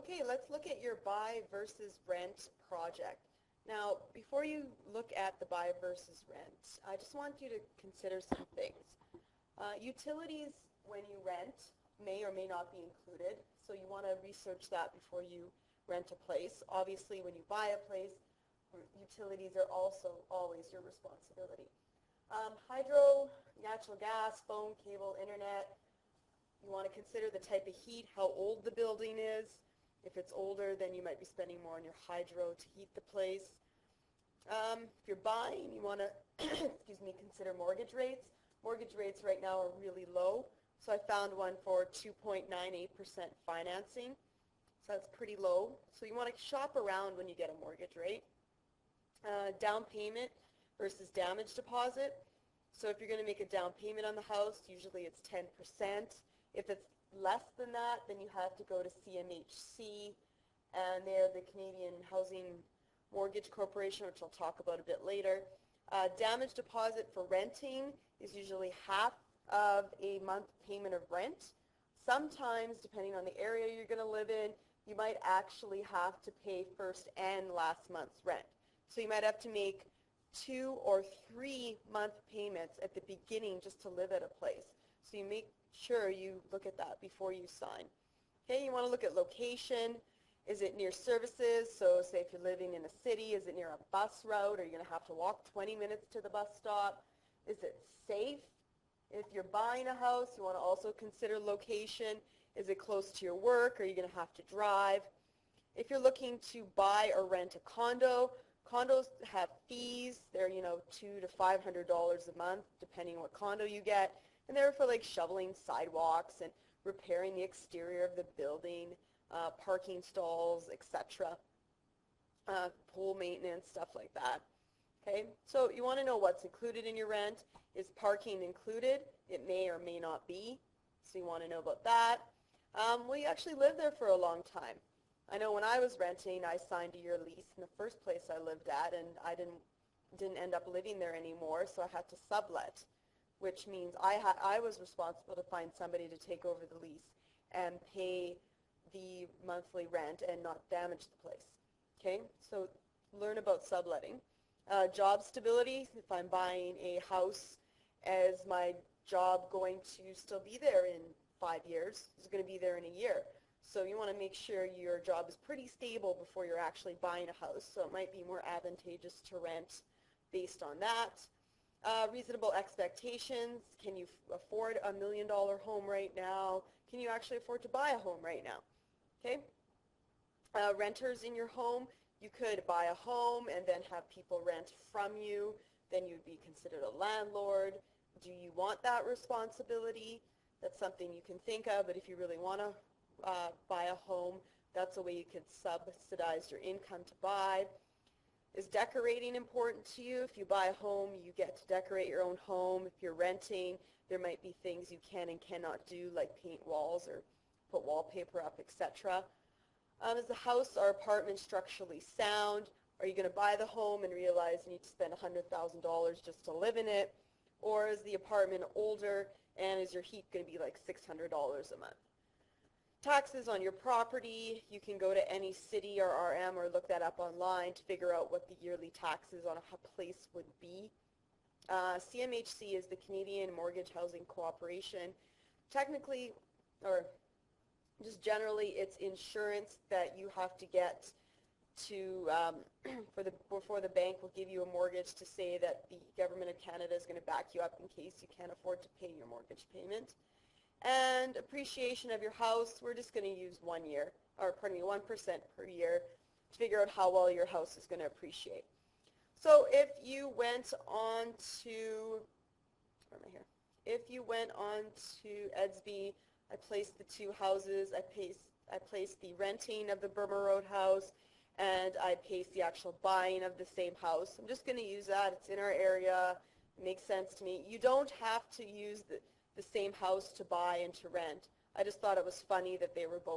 Okay, let's look at your buy versus rent project. Now, before you look at the buy versus rent, I just want you to consider some things. Utilities, when you rent, may or may not be included, so you want to research that before you rent a place. Obviously, when you buy a place, utilities are also always your responsibility. Hydro, natural gas, phone, cable, internet. You want to consider the type of heat, how old the building is. If it's older, then you might be spending more on your hydro to heat the place. If you're buying, you want to, excuse me, consider mortgage rates. Mortgage rates right now are really low, so I found one for 2.98% financing. So that's pretty low. So you want to shop around when you get a mortgage rate. Down payment versus damage deposit. So if you're going to make a down payment on the house, usually it's 10%. If it's less than that, then you have to go to CMHC, and they're the Canadian Housing Mortgage Corporation, which I'll talk about a bit later. Damage deposit for renting is usually half of a month payment of rent. Sometimes, depending on the area you're going to live in, you might actually have to pay first and last month's rent. So you might have to make 2 or 3 month payments at the beginning just to live at a place. So you make sure you look at that before you sign. Okay, you want to look at location. Is it near services? So say if you're living in a city, is it near a bus route? Are you going to have to walk 20 minutes to the bus stop? Is it safe? If you're buying a house, you want to also consider location. Is it close to your work? Are you going to have to drive? If you're looking to buy or rent a condo, condos have fees. They're, $200 to $500 a month, depending on what condo you get. And they're for like shoveling sidewalks and repairing the exterior of the building, parking stalls, etc. Pool maintenance, stuff like that. Okay, so you want to know what's included in your rent. Is parking included? It may or may not be. So you want to know about that. Will you actually live there for a long time? I know when I was renting, I signed a year lease in the first place I lived at, and I didn't end up living there anymore, so I had to sublet, which means I was responsible to find somebody to take over the lease and pay the monthly rent and not damage the place. Okay, so learn about subletting. Job stability, if I'm buying a house, is my job going to still be there in 5 years? Is it going to be there in a year? So you want to make sure your job is pretty stable before you're actually buying a house. So it might be more advantageous to rent based on that. Reasonable expectations. Can you afford a $1 million home right now? Can you actually afford to buy a home right now? Okay. Renters in your home. You could buy a home and then have people rent from you. Then you'd be considered a landlord. Do you want that responsibility? That's something you can think of, but if you really want to buy a home, that's a way you could subsidize your income to buy. Is decorating important to you? If you buy a home, you get to decorate your own home. If you're renting, there might be things you can and cannot do, like paint walls or put wallpaper up, etc. Is the house or apartment structurally sound? Are you going to buy the home and realize you need to spend $100,000 just to live in it? Or is the apartment older and is your heat going to be like $600 a month? Taxes on your property. You can go to any city or RM or look that up online to figure out what the yearly taxes on a place would be. CMHC is the Canadian Mortgage Housing Corporation. Technically, or just generally, it's insurance that you have to get to before the bank will give you a mortgage to say that the government of Canada is going to back you up in case you can't afford to pay your mortgage payment. And appreciation of your house, we're just going to use 1 year, or pardon me, 1% per year to figure out how well your house is going to appreciate. So if you went on to, where am I here? If you went on to Edsby, I placed the 2 houses, I placed the renting of the Burma Road house, and I placed the actual buying of the same house. I'm just going to use that. It's in our area. It makes sense to me. You don't have to use the same house to buy and to rent. I just thought it was funny that they were both